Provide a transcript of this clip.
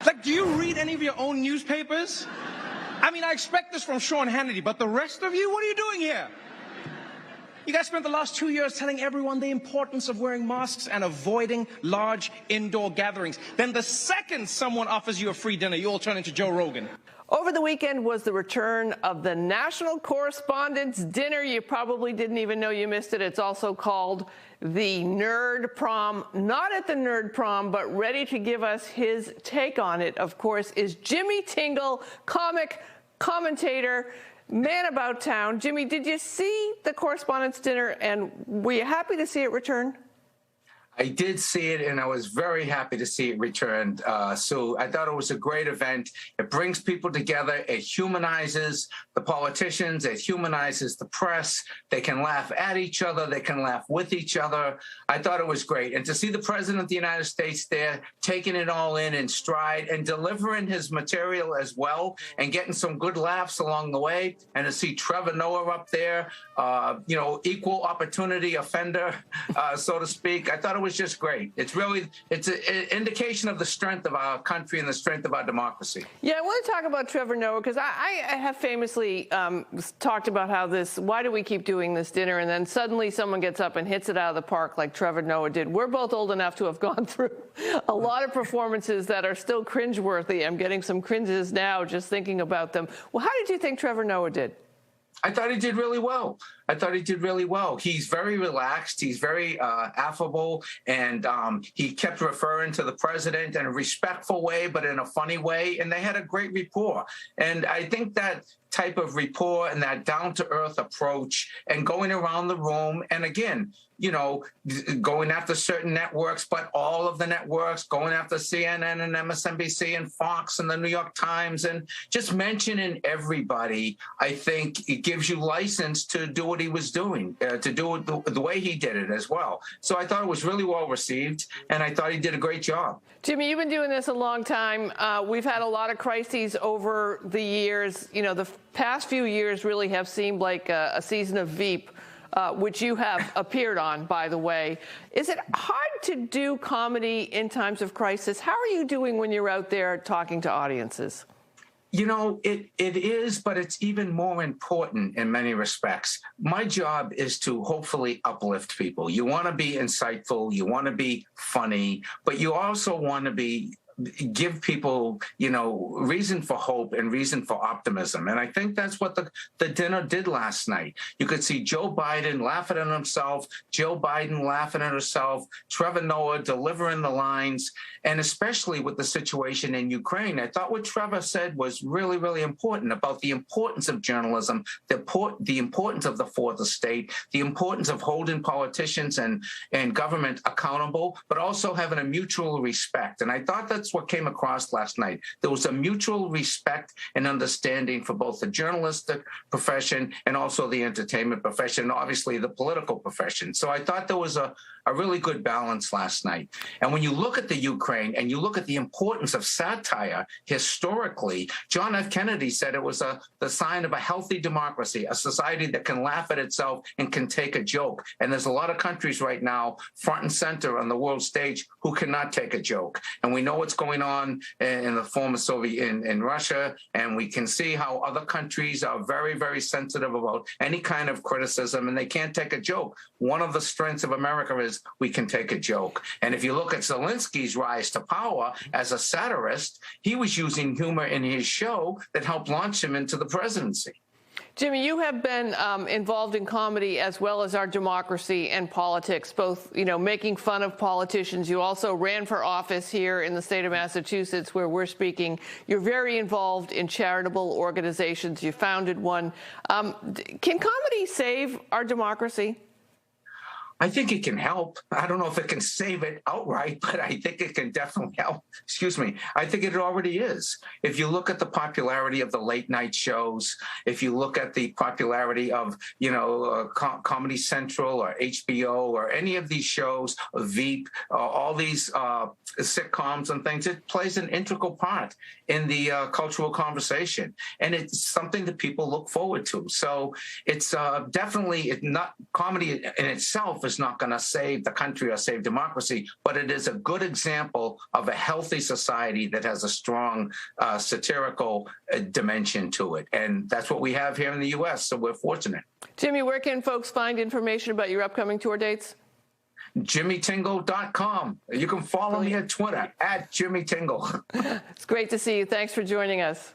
Like, do you read any of your own newspapers? I mean, I expect this from Sean Hannity, but the rest of you, what are you doing here? You guys spent the last 2 years telling everyone the importance of wearing masks and avoiding large indoor gatherings. Then the second someone offers you a free dinner, you all turn into Joe Rogan. Over the weekend was the return of the National Correspondent's Dinner. You probably didn't even know you missed it. It's also called the Nerd Prom. Not at the Nerd Prom, but ready to give us his take on it, of course, is Jimmy Tingle, comic, commentator, man about town. Jimmy, did you see the Correspondent's Dinner, and were you happy to see it return? I did see it, and I was very happy to see it returned, Sue. I thought it was a great event. It brings people together. It humanizes the politicians. It humanizes the press. They can laugh at each other. They can laugh with each other. I thought it was great. And to see the President of the United States there, taking it all in stride and delivering his material as well and getting some good laughs along the way, and to see Trevor Noah up there, equal opportunity offender, so to speak. I thought it was just great. It's an indication of the strength of our country and the strength of our democracy. Yeah, I want to talk about Trevor Noah, because I have famously talked about how why do we keep doing this dinner, and then suddenly someone gets up and hits it out of the park like Trevor Noah did. We're both old enough to have gone through a lot of performances that are still cringeworthy. I'm getting some cringes now just thinking about them. Well, how did you think Trevor Noah did? I thought he did really well. He's very relaxed. He's very affable, and he kept referring to the president in a respectful way, but in a funny way. And they had a great rapport. And I think that type of rapport and that down-to-earth approach and going around the room, and again, going after certain networks, but all of the networks, going after CNN and MSNBC and Fox and the New York Times, and just mentioning everybody, I think it gives you license to do what he was doing, to do it the way he did it as well. So I thought it was really well received, and I thought he did a great job. Jimmy, you've been doing this a long time. We've had a lot of crises over the years. The past few years really have seemed like a season of Veep, which you have appeared on, by the way. Is it hard to do comedy in times of crisis? How are you doing when you're out there talking to audiences? It is, but it's even more important in many respects. My job is to hopefully uplift people. You want to be insightful, you want to be funny, but you also want to give people, reason for hope and reason for optimism. And I think that's what the dinner did last night. You could see Joe Biden laughing at himself, Joe Biden laughing at herself, Trevor Noah delivering the lines, and especially with the situation in Ukraine. I thought what Trevor said was really, really important about the importance of journalism, the importance of the fourth estate, the importance of holding politicians and government accountable, but also having a mutual respect. And I thought that's what came across last night. There was a mutual respect and understanding for both the journalistic profession and also the entertainment profession, and obviously the political profession. So I thought there was a really good balance last night. And when you look at the Ukraine and you look at the importance of satire historically, John F. Kennedy said it was the sign of a healthy democracy, a society that can laugh at itself and can take a joke. And there's a lot of countries right now front and center on the world stage who cannot take a joke. And we know what's going on in the former Soviet, in Russia, and we can see how other countries are very, very sensitive about any kind of criticism, and they can't take a joke. One of the strengths of America is we can take a joke. And if you look at Zelensky's rise to power as a satirist, he was using humor in his show that helped launch him into the presidency. Jimmy, you have been involved in comedy as well as our democracy and politics, both, making fun of politicians. You also ran for office here in the state of Massachusetts, where we're speaking. You're very involved in charitable organizations. You founded one. Can comedy save our democracy? I think it can help. I don't know if it can save it outright, but I think it can definitely help. Excuse me. I think it already is. If you look at the popularity of the late night shows, if you look at the popularity of, Comedy Central or HBO or any of these shows, Veep, all these sitcoms and things, it plays an integral part in the cultural conversation. And it's something that people look forward to. So it's definitely not comedy in itself is not going to save the country or save democracy, but it is a good example of a healthy society that has a strong satirical dimension to it. And that's what we have here in the U.S., so we're fortunate. Jimmy, where can folks find information about your upcoming tour dates? JimmyTingle.com. You can follow me at Twitter, @JimmyTingle. It's great to see you. Thanks for joining us.